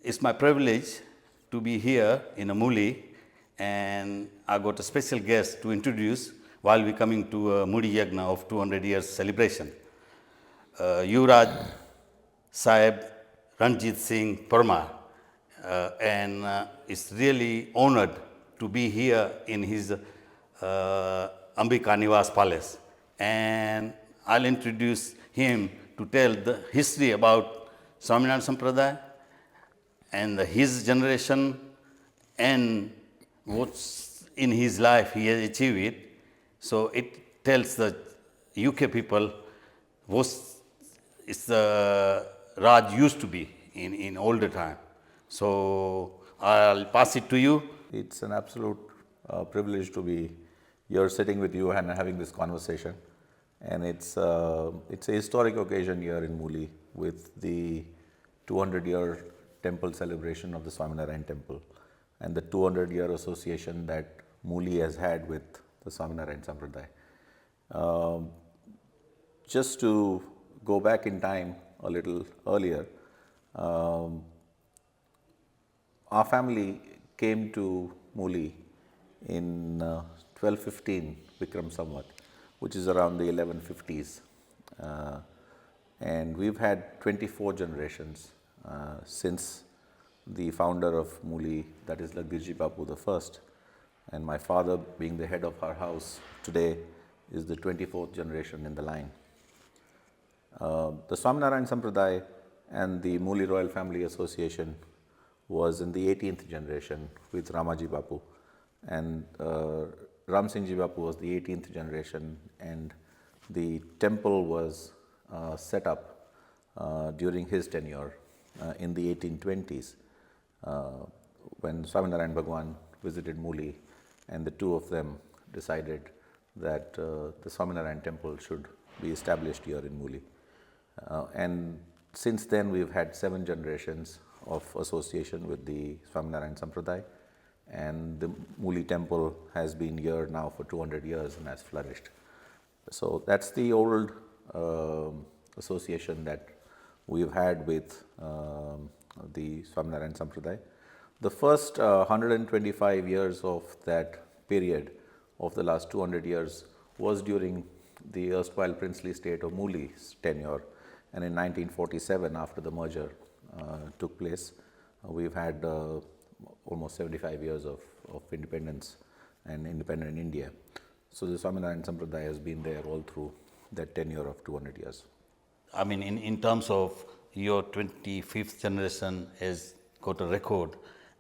It's my privilege to be here in Muli, and I got a special guest to introduce while we coming to a Mudi Yagna of 200 years celebration. Yuvraj, Saheb, Ranjit Singh, Parmar, and is really honored to be here in his Ambika Niwas Palace. And I'll introduce him to tell the history about Swaminarayan Sampradaya and his generation and what's in his life he has achieved it. So it tells the UK people what is the Raj used to be in older time. So I'll pass it to you. It's an absolute privilege to be here sitting with you and having this conversation. And it's a historic occasion here in Muli with the 200-year temple celebration of the Swaminarayan temple and the 200-year association that Muli has had with the Swaminarayan Sampradaya. Just to go back in time a little earlier, our family came to Muli in 1215 Vikram Samvat, which is around the 1150s. And we've had 24 generations since the founder of Muli, that is Lagdirji Bapu the first. And my father, being the head of our house today, is the 24th generation in the line. The Swaminarayan Sampradaya and the Muli Royal Family Association was in the 18th generation with Ramaji Bapu, and Ram Singh Ji Bapu was the 18th generation, and the temple was set up during his tenure in the 1820s when Swaminarayan Bhagwan visited Muli, and the two of them decided that the Swaminarayan temple should be established here in Muli. And since then we've had 7 generations of association with the Swaminarayan Sampradaya, and the Muli temple has been here now for 200 years and has flourished. So that's the old association that we've had with the Swaminarayan Sampradaya. The first 125 years of that period of the last 200 years was during the erstwhile princely state of Muli's tenure, and in 1947, after the merger took place, we've had almost 75 years of independence and independent India. So the Swaminarayan Sampradaya has been there all through that tenure of 200 years. I mean, in terms of your 25th generation has got a record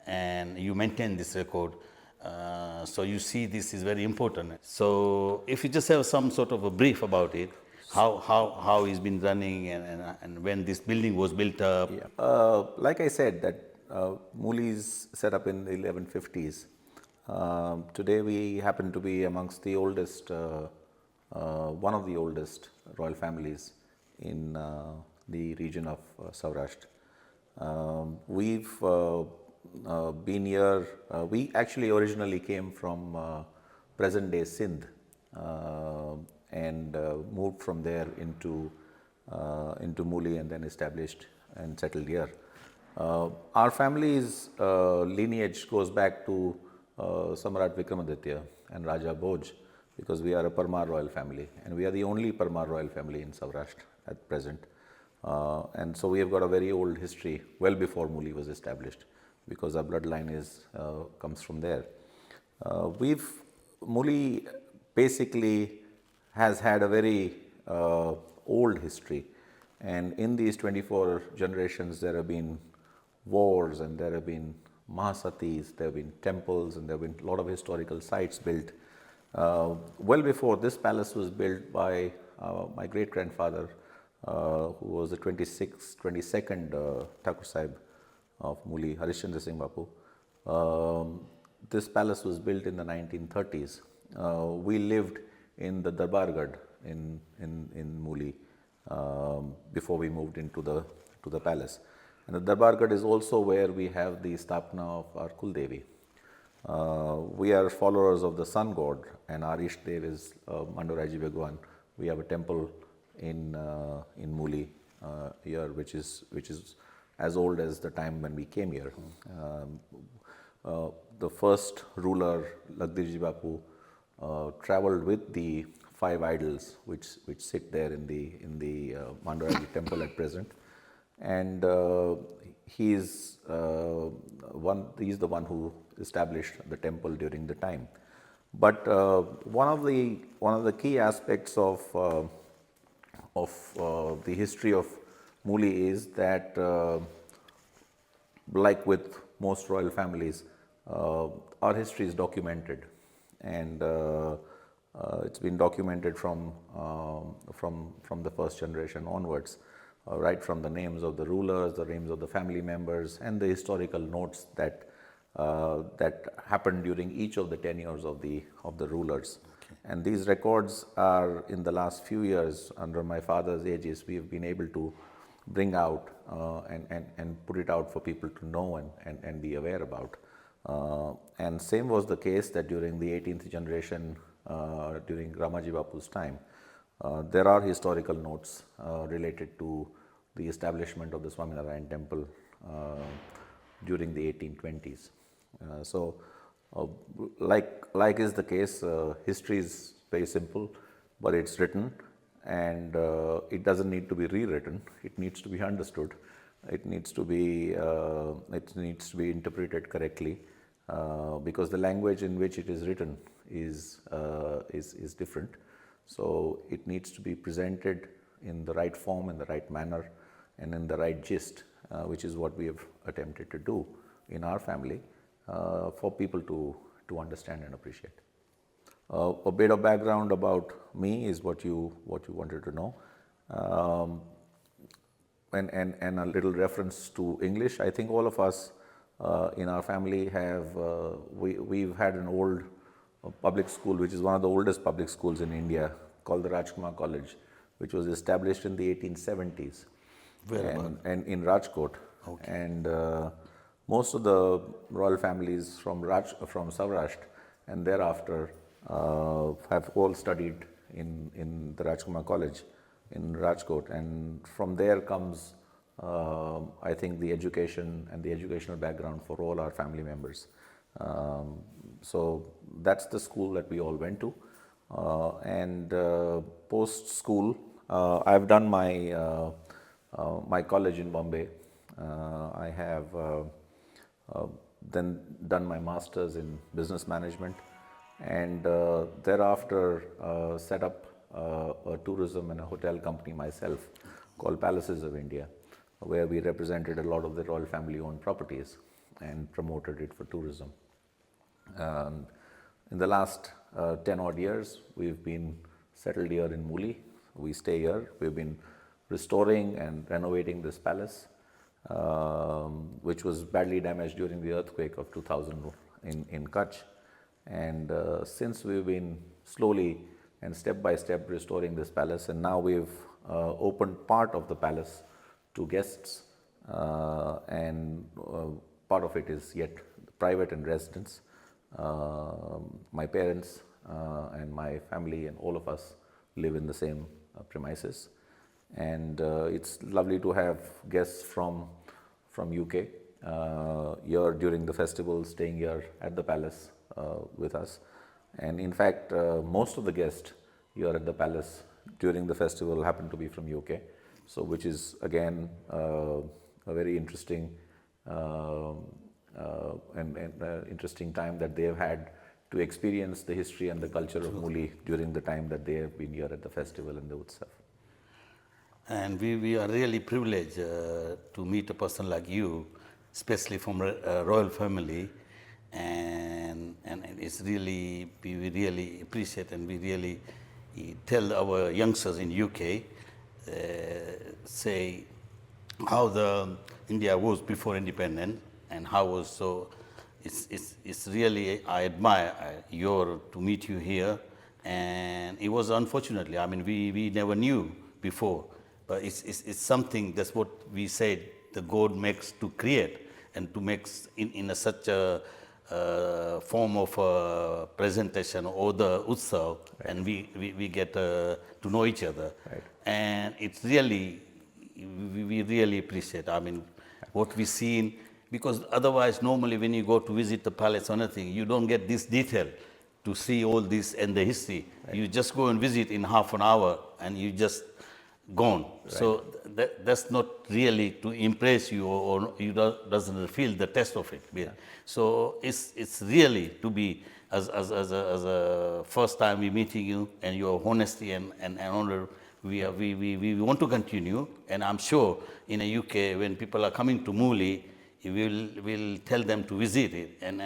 and you maintain this record. So you see this is very important. So if you just have some sort of a brief about it, how it's been running and when this building was built up. Yeah. Like I said, that Muli is set up in the 1150s. Today we happen to be amongst the oldest, one of the oldest royal families in the region of Saurashtra. We've been here, we actually originally came from present day Sindh and moved from there into Muli and then established and settled here. Our family's lineage goes back to Samrat Vikramaditya and Raja Bhoj, because we are a Parmar royal family and we are the only Parmar royal family in Saurashtra at present. And so we have got a very old history well before Muli was established, because our bloodline comes from there. Muli basically has had a very old history, and in these 24 generations there have been wars and there have been Mahasatis, there have been temples, and there have been a lot of historical sites built. Well before this palace was built by my great-grandfather, who was the 22nd Thakur Saheb of Muli, Harishchandra Singh Bapu. This palace was built in the 1930s. We lived in the Darbargarh in Muli before we moved into the palace. And the Darbargarh is also where we have the Stapna of our Kuldevi. We are followers of the sun god, and our Ishdev is Manduraji Bhagwan. We have a temple in Muli here, which is as old as the time when we came here. The first ruler, Lakdirji Bapu, traveled with the 5 idols which sit there in the Mandaragi temple at present, and he is the one who established the temple during the time. But one of the key aspects of the history of Muli is that, like with most royal families, our history is documented, and it's been documented from the first generation onwards, right from the names of the rulers, the names of the family members, and the historical notes that happened during each of the tenures of the rulers. Okay. And these records are, in the last few years, under my father's aegis, we have been able to bring out and put it out for people to know and be aware about. And same was the case that during the 18th generation, during Ramaji Bapu's time, there are historical notes related to the establishment of the Swaminarayan temple during the 1820s. Like is the case, history is very simple, but it's written, and it doesn't need to be rewritten. It needs to be understood. It needs to be interpreted correctly, because the language in which it is written is different. So it needs to be presented in the right form, in the right manner, and in the right gist, which is what we have attempted to do in our family, for people to understand and appreciate. A bit of background about me is what you wanted to know, and a little reference to English. I think all of us in our family have we've had an old public school, which is one of the oldest public schools in India, called the Rajkumar College, which was established in the 1870s. And in Rajkot. Okay. And most of the royal families from Saurashtra and thereafter have all studied in the Rajkumar College in Rajkot, and from there comes I think the education and the educational background for all our family members. So that's the school that we all went to, and post school I've done my my college in Bombay. I have then done my master's in business management, and thereafter set up a tourism and a hotel company myself called Palaces of India, where we represented a lot of the royal family owned properties and promoted it for tourism. In the last 10 odd years, we've been settled here in Muli. We stay here. We've been restoring and renovating this palace, which was badly damaged during the earthquake of 2000 in Kutch. And since we've been slowly and step by step restoring this palace, and now we've opened part of the palace to guests, and part of it is yet private and residence. My parents and my family and all of us live in the same premises, and it's lovely to have guests from UK here during the festival, staying here at the palace with us. And in fact, most of the guests here at the palace during the festival happen to be from UK, so which is again a very interesting and interesting time that they have had to experience the history and the culture of Muli during the time that they have been here at the festival and the Utsav. And we are really privileged to meet a person like you, especially from a royal family, and it's really, we really appreciate, and we really tell our youngsters in UK, say how the India was before independence and how was. So it's really, I admire to meet you here, and it was unfortunately, I mean, we never knew before, but it's something, that's what we said, the God makes to create and to make in such a form of presentation or the Utsav, right. And we get to know each other, right. And it's really, we really appreciate. I mean, what we seen, because otherwise normally when you go to visit the palace or anything, you don't get this detail to see all this and the history. You just go and visit in half an hour and you just gone. So that's not really to impress you, or you doesn't feel the taste of it. So it's really to be as a first time we meeting you, and your honesty and honor. We want to continue, and I'm sure in the UK when people are coming to Muli, we'll tell them to visit it, and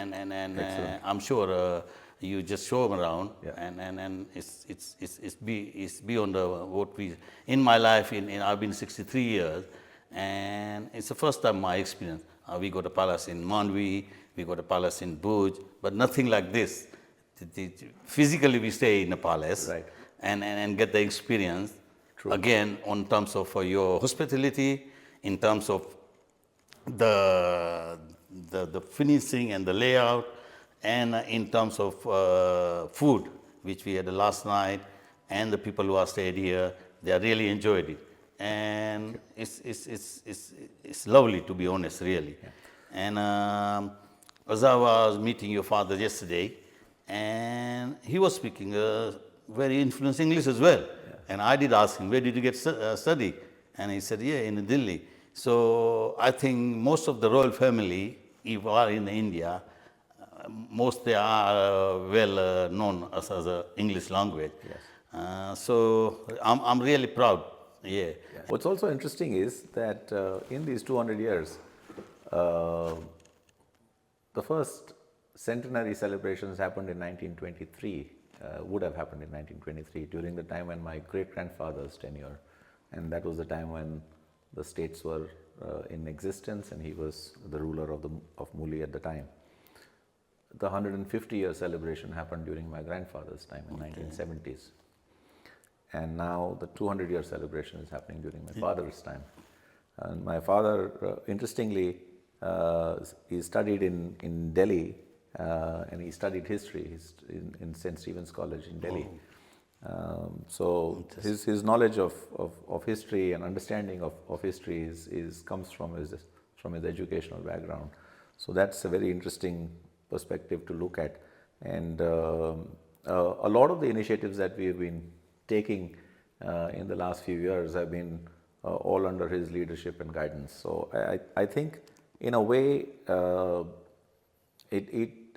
I'm sure you just show them around, and it's beyond what we in my life. I've been 63 years, and it's the first time my experience. We got a palace in Mandvi, we got a palace in Bhuj, but nothing like this. Physically, we stay in a palace, and get the experience. Again, on terms of your hospitality, in terms of the finishing and the layout, and in terms of food, which we had the last night, and the people who are stayed here, they really enjoyed it, and it's lovely, to be honest, really. And as I was meeting your father yesterday, and he was speaking very influenced English as well. And I did ask him, where did you get study? And he said, yeah, in Delhi. So I think most of the royal family, if are in India, most they are well known as a English language. So I'm really proud. What's also interesting is that in these 200 years, the first centenary celebrations happened in 1923. Would have happened in 1923, during the time when my great-grandfather's tenure, and that was the time when the states were in existence, and he was the ruler of Muli at the time. The 150-year celebration happened during my grandfather's time in 1970s, and now the 200-year celebration is happening during my father's time. And my father, interestingly, he studied in Delhi. And he studied history in St. Stephen's College in Delhi. So his knowledge of history and understanding of history comes from his educational background. So that's a very interesting perspective to look at. And a lot of the initiatives that we have been taking in the last few years have been all under his leadership and guidance. So I think in a way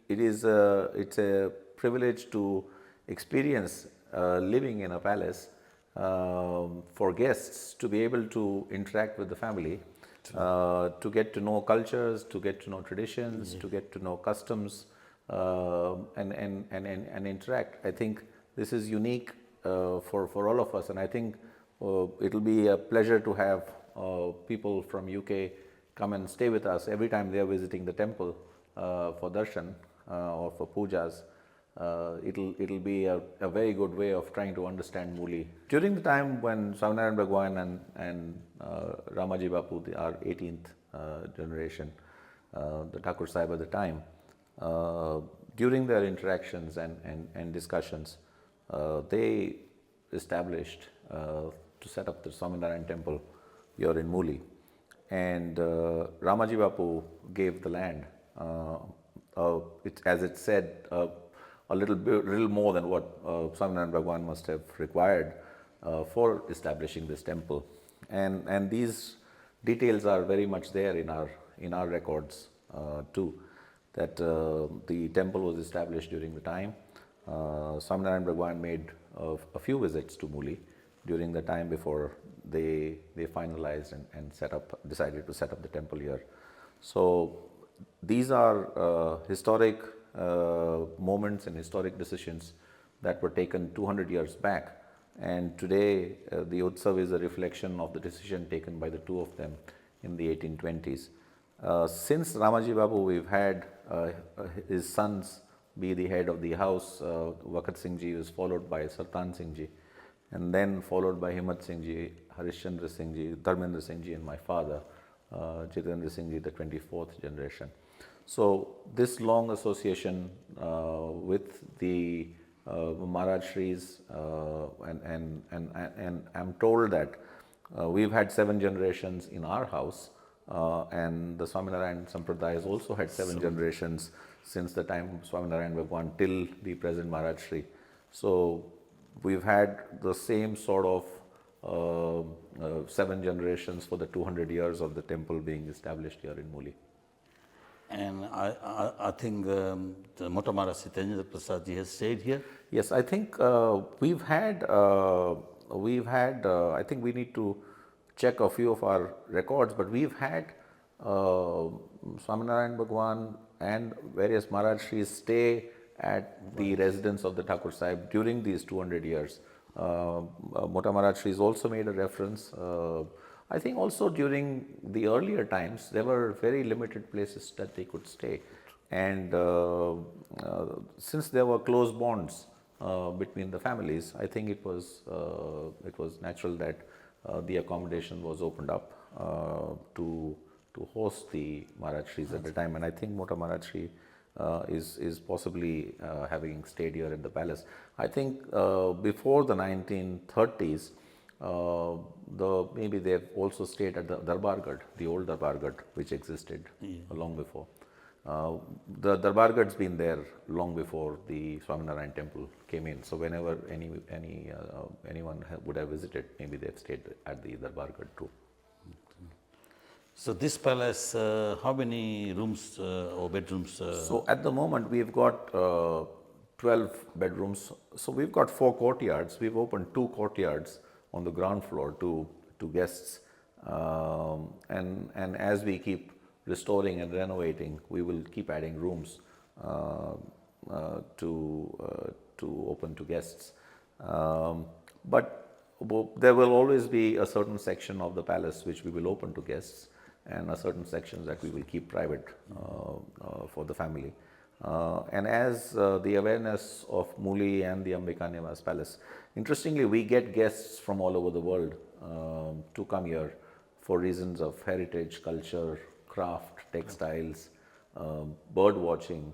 it's a privilege to experience living in a palace for guests to be able to interact with the family, to get to know cultures, to get to know traditions, to get to know customs, and interact. I think this is unique for all of us, and I think it'll be a pleasure to have people from UK come and stay with us every time they are visiting the temple for darshan or for pujas. It'll be a very good way of trying to understand Muli. During the time when Swaminarayan Bhagwan and Ramaji Bapu, our 18th generation, the Thakur Saheb at the time, during their interactions and discussions, they established to set up the Swaminarayan temple here in Muli. And Ramaji Bapu gave the land. As it said, a little more than what Swaminarayan Bhagwan must have required for establishing this temple, and these details are very much there in our records too. That the temple was established during the time. Swaminarayan Bhagwan made a few visits to Muli during the time before they finalized and decided to set up the temple here. So these are historic moments and historic decisions that were taken 200 years back, and today the Utsav is a reflection of the decision taken by the two of them in the 1820s. Since Ramaji Babu, we've had his sons be the head of the house. Vakat Singh Ji was followed by Sartan Singh Ji, and then followed by Himmat Singh Ji, Harishchandra Singh Ji, Dharmendra Singh Ji, and my father, Jitendra Singh Ji, the 24th generation. So this long association with the Maharaj Shris, and I'm told that we've had 7 generations in our house, and the Swaminarayan Sampradaya has also had 7 generations since the time of Swaminarayan Bhagwan till the present Maharaj Shri. So we've had the same sort of 7 generations for the 200 years of the temple being established here in Muli. And I think the Mota Maharaj Sitendra Prasad ji has stayed here. Yes, I think we've had, I think we need to check a few of our records, but we've had Swaminarayan Bhagwan and various Maharaj Shris stay at the residence of the Thakur Sahib during these 200 years. Mota Maharaj Shris also made a reference. I think also during the earlier times, there were very limited places that they could stay. And since there were close bonds between the families, I think it was natural that the accommodation was opened up to host the Maharaj Shris at the time. And I think Mota Maharaj Shri is possibly having stayed here in the palace. I think before the 1930s, maybe they've also stayed at the Darbargarh, the old Darbargarh, which existed long before. The Darbargarh's been there long before the Swaminarayan temple came in. So whenever anyone would have visited, maybe they've stayed at the Darbargarh too. So this palace, how many rooms or bedrooms? So at the moment we've got 12 bedrooms. So we've got 4 courtyards. We've opened 2 courtyards on the ground floor to guests. And as we keep restoring and renovating, we will keep adding rooms to open to guests. But there will always be a certain section of the palace which we will open to guests, and a certain sections that we will keep private for the family. And as the awareness of Muli and the Ambika Niwas Palace, interestingly, we get guests from all over the world to come here for reasons of heritage, culture, craft, textiles, bird watching.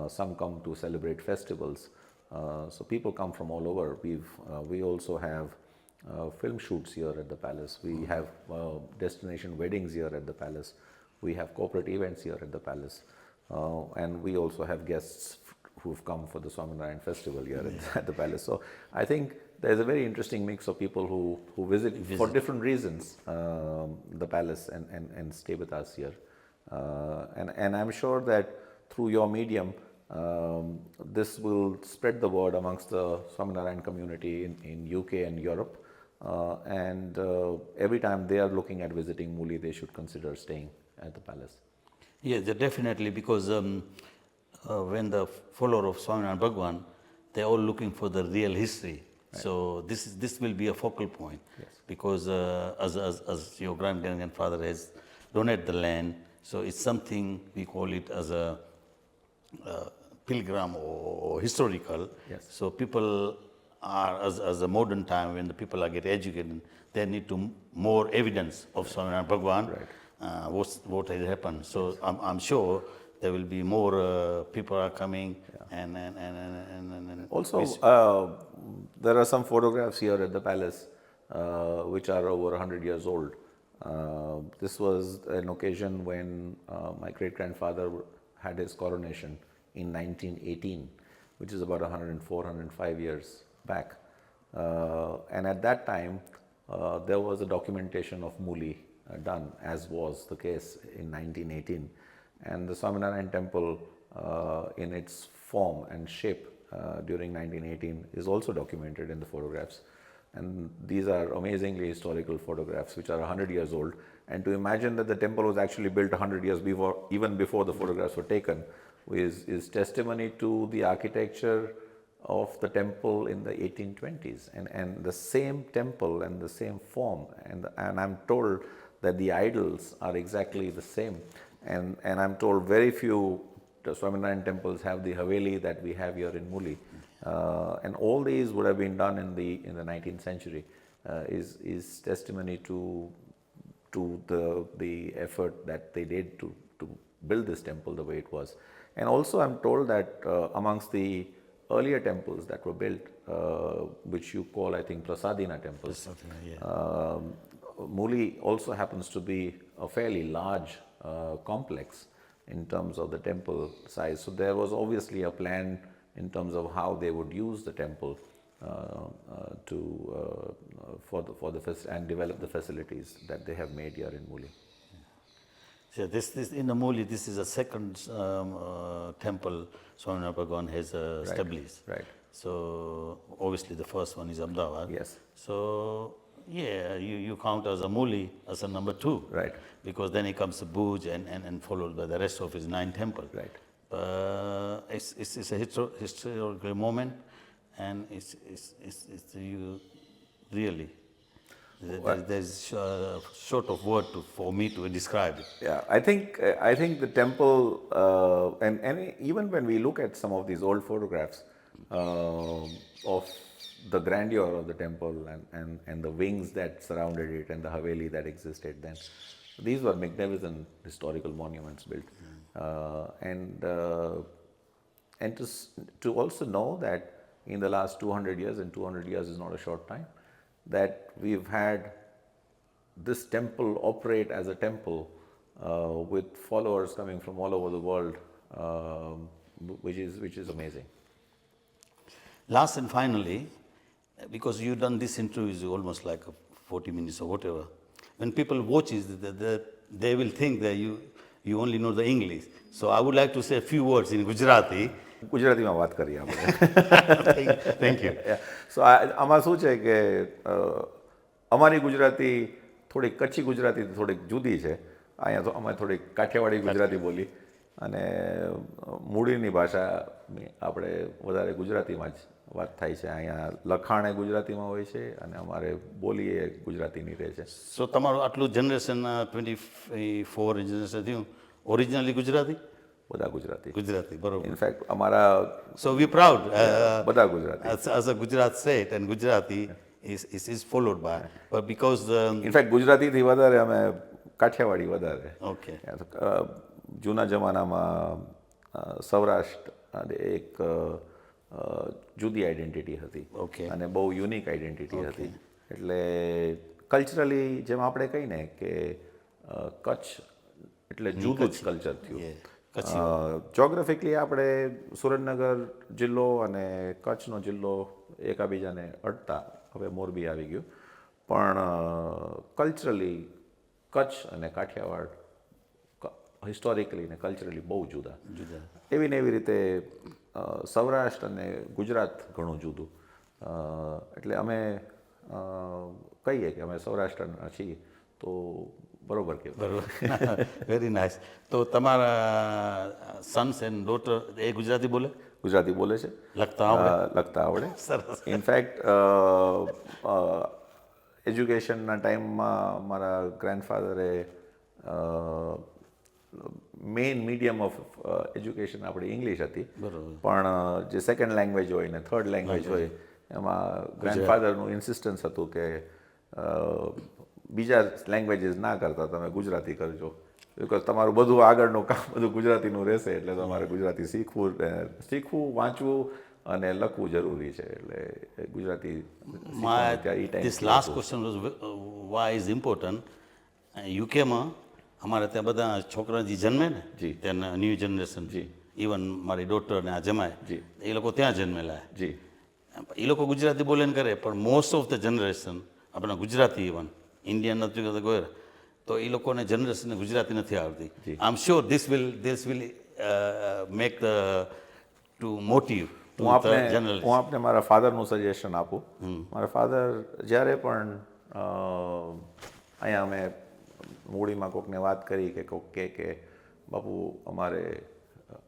Some come to celebrate festivals. So people come from all over. We also have film shoots here at the palace. We have destination weddings here at the palace. We have corporate events here at the palace. And we also have guests who've come for the Swaminarayan festival here at the palace. So I think there's a very interesting mix of people who visit for different reasons the palace and stay with us here. And I'm sure that through your medium, this will spread the word amongst the Swaminarayan community in UK and Europe. And every time they are looking at visiting Muli, they should consider staying at the palace. Yes, definitely, because when the follower of Swaminarayan Bhagwan, they're all looking for the real history. Right. So this will be a focal point, yes. Because as your grandfather has donated the land, so it's something we call it as a pilgrim or historical. Yes. So people are, as a modern time, when the people are get educated, they need to more evidence of Swaminarayan Bhagwan. Right. What has happened. So I'm sure there will be more people are coming. Yeah. And also there are some photographs here at the palace which are over 100 years old. This was an occasion when my great-grandfather had his coronation in 1918, which is about 104, 105 years back. And at that time, there was a documentation of Muli done, as was the case in 1918. And the Swaminarayan temple in its form and shape during 1918 is also documented in the photographs. And these are amazingly historical photographs which are 100 years old. And to imagine that the temple was actually built 100 years before, even before the photographs were taken, is testimony to the architecture of the temple in the 1820s. And the same temple and the same form. And I'm told that the idols are exactly the same. And I'm told very few Swaminarayan temples have the Haveli that we have here in Muli. And all these would have been done in the 19th century. Is testimony to the effort that they did to build this temple the way it was. And also I'm told that amongst the earlier temples that were built, which you call, I think, Prasadina temples, Muli also happens to be a fairly large complex in terms of the temple size. So there was obviously a plan in terms of how they would use the temple and develop the facilities that they have made here in Muli. So this in the Muli, this is a second temple Swaminarayan Bhagwan has established. Right. So obviously the first one is Ahmedabad. Yes. So yeah, you count as a Muli as a number 2. Right. Because then it comes to Bhuj and followed by the rest of his 9 temples. Right. It's a historical moment, and it's you really. There's short of word for me to describe it. Yeah, I think the temple, and even when we look at some of these old photographs of the grandeur of the temple and the wings that surrounded it and the haveli that existed then, these were magnificent historical monuments built. And to also know that in the last 200 years, and 200 years is not a short time, that we've had this temple operate as a temple with followers coming from all over the world, which is amazing. Last and finally, because you've done this interview almost like 40 minutes or whatever, when people watch it, they will think that you only know the English. So I would like to say a few words in Gujarati. ગુજરાતીમાં વાત કરીએ આપણે. Thank you. સો આમાં શું છે કે અમારી ગુજરાતી થોડીક કચ્છી ગુજરાતી થોડીક જુદી છે. અહીંયા તો અમે થોડીક કાઠિયાવાડી ગુજરાતી બોલી અને મૂળીની ભાષા આપણે વધારે ગુજરાતીમાં જ વાત થાય છે. અહીંયા લખાણ એ ગુજરાતીમાં હોય છે અને અમારે બોલી એ ગુજરાતીની રહે છે. સો તમારું આટલું જનરેશન 24 જનરેશન થયું ઓરિજિનલી ગુજરાતી? બધા ગુજરાતી. ગુજરાતી, બરોબર. ઇનફેક્ટ અમારા સો વી પ્રાઉડ બધા Gujarati. as a Gujarat state and Gujarati is followed by, but because in fact ગુજરાતીથી વધારે અમે કાઠિયાવાડી વધારે. ઓકે. જૂના જમાનામાં સૌરાષ્ટ્ર એક જુદી આઈડેન્ટિટી હતી. ઓકે. અને બહુ યુનિક આઈડેન્ટિટી હતી. એટલે કલ્ચરલી જેમ આપણે કહીએ ને કે કચ્છ એટલે જુદું જ કલ્ચર થયું. જોગ્રાફિકલી આપણે સુરેન્દ્રનગર જિલ્લો અને કચ્છનો જિલ્લો એકાબીજાને અડતા, હવે મોરબી આવી ગયું, પણ કલ્ચરલી કચ્છ અને કાઠિયાવાડ હિસ્ટોરિકલી ને કલ્ચરલી બહુ જુદા. એવી ને એવી રીતે સૌરાષ્ટ્ર અને ગુજરાત ઘણું જુદું. એટલે અમે કહીએ કે અમે સૌરાષ્ટ્રના છીએ તો બરોબર કે બરોબર. Very nice. તો તમારા સન્સ એન્ડ ડોટર એ ગુજરાતી બોલે? ગુજરાતી બોલે છે. લખતા આવડે? લખતા આવડે. સરસ. ઇનફેક્ટ એજ્યુકેશનના ટાઈમમાં મારા ગ્રેન્ડફાધરે મેઇન મીડિયમ ઓફ એજ્યુકેશન આપણી ઇંગ્લિશ હતી, પણ જે સેકન્ડ લેંગ્વેજ હોય ને થર્ડ લેંગ્વેજ હોય એમાં ગ્રેન્ડફાધરનું ઇન્સિસ્ટન્સ હતું કે બીજા લેંગ્વેજીસ ના કરતા તમે ગુજરાતી કરજો, બિકોઝ તમારું બધું આગળનું કામ બધું ગુજરાતીનું રહેશે, એટલે તમારે ગુજરાતી શીખવું, વાંચવું અને લખવું જરૂરી છે. એટલે Gujarati. This last question was why is important. યુકેમાં અમારે ત્યાં બધા છોકરા જે જન્મે ને ત્યાં ન્યૂ જનરેશન, ઇવન મારી ડોટર ને આ જમાય એ લોકો ત્યાં જન્મેલા. જી. એ લોકો ગુજરાતી બોલે ને કરે, પણ મોસ્ટ ઓફ ધ જનરેશન આપણા ગુજરાતી ઇવન ઇન્ડિયન નથી કરતા કોઈ, તો એ લોકોને જનરેશનને ગુજરાતી નથી આવડતી. I am sure this will make the two motive. હું આપને મારા ફાધરનું સજેશન આપું. મારા ફાધર જ્યારે પણ અહીંયા અમે મૂળીમાં કોકને વાત કરી કે કોક કે બાપુ અમારે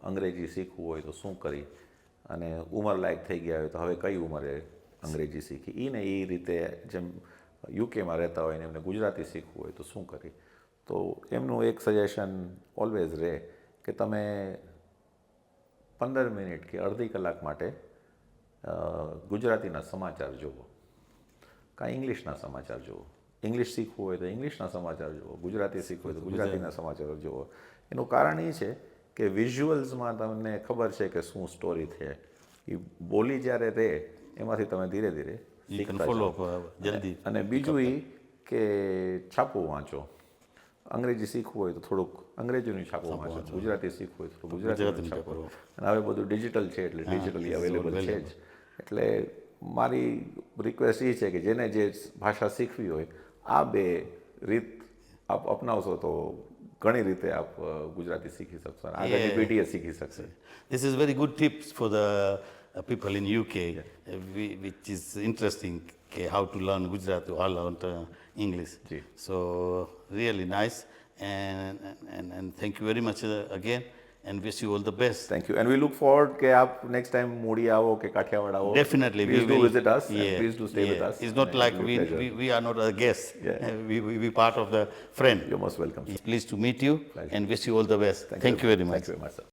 અંગ્રેજી શીખવું હોય તો શું કરી, અને ઉંમર લાયક થઈ ગયા હોય તો હવે કઈ ઉંમરે અંગ્રેજી શીખી, એ રીતે જેમ યુકેમાં રહેતા હોય ને એમને ગુજરાતી શીખવું હોય તો શું કરી, તો એમનું એક સજેશન ઓલવેઝ રહે કે તમે 15 મિનિટ કે અડધી કલાક માટે ગુજરાતીના સમાચાર જુઓ, કાં ઇંગ્લિશના સમાચાર જુઓ. ઇંગ્લિશ શીખવું હોય તો ઇંગ્લિશના સમાચાર જુઓ, ગુજરાતી શીખવું હોય તો ગુજરાતીના સમાચારો જુઓ. એનું કારણ એ છે કે વિઝ્યુઅલ્સમાં તમને ખબર છે કે શું સ્ટોરી છે, એ બોલી જ્યારે રહે એમાંથી તમે ધીરે ધીરે શીખતા જલ્દી. અને બીજું એ કે છાપું વાંચો. અંગ્રેજી શીખવું હોય તો થોડુંક અંગ્રેજીનું છાપું વાંચો, ગુજરાતી શીખવું હોય તો ગુજરાતીનું છાપું. અને હવે બધું ડિજિટલ છે એટલે ડિજિટલી અવેલેબલ છે જ. એટલે મારી રિક્વેસ્ટ એ છે કે જેને જે ભાષા શીખવી હોય આ બે રીત આપ અપનાવશો તો ઘણી રીતે આપ ગુજરાતી શીખી શકશો, આગળની પેઢી શીખી શકશે. This is very good tips for the people in UK, which is interesting, how to learn Gujarati or learn English. Ji. So really nice, and thank you very much again, and wish you all the best. Thank you, and we look forward કે આપ next time Muli આવો કે કાઠિયાવાડ આવો. Definitely, please we do will, visit us. Yeah, And please do stay with us. It's not And like it'll be a pleasure. we are not a guest. Yeah. We part of the friend. You're most welcome. Pleased to meet you, Pleasure. and wish you all the best. Thank you very much. Thank you very much, sir.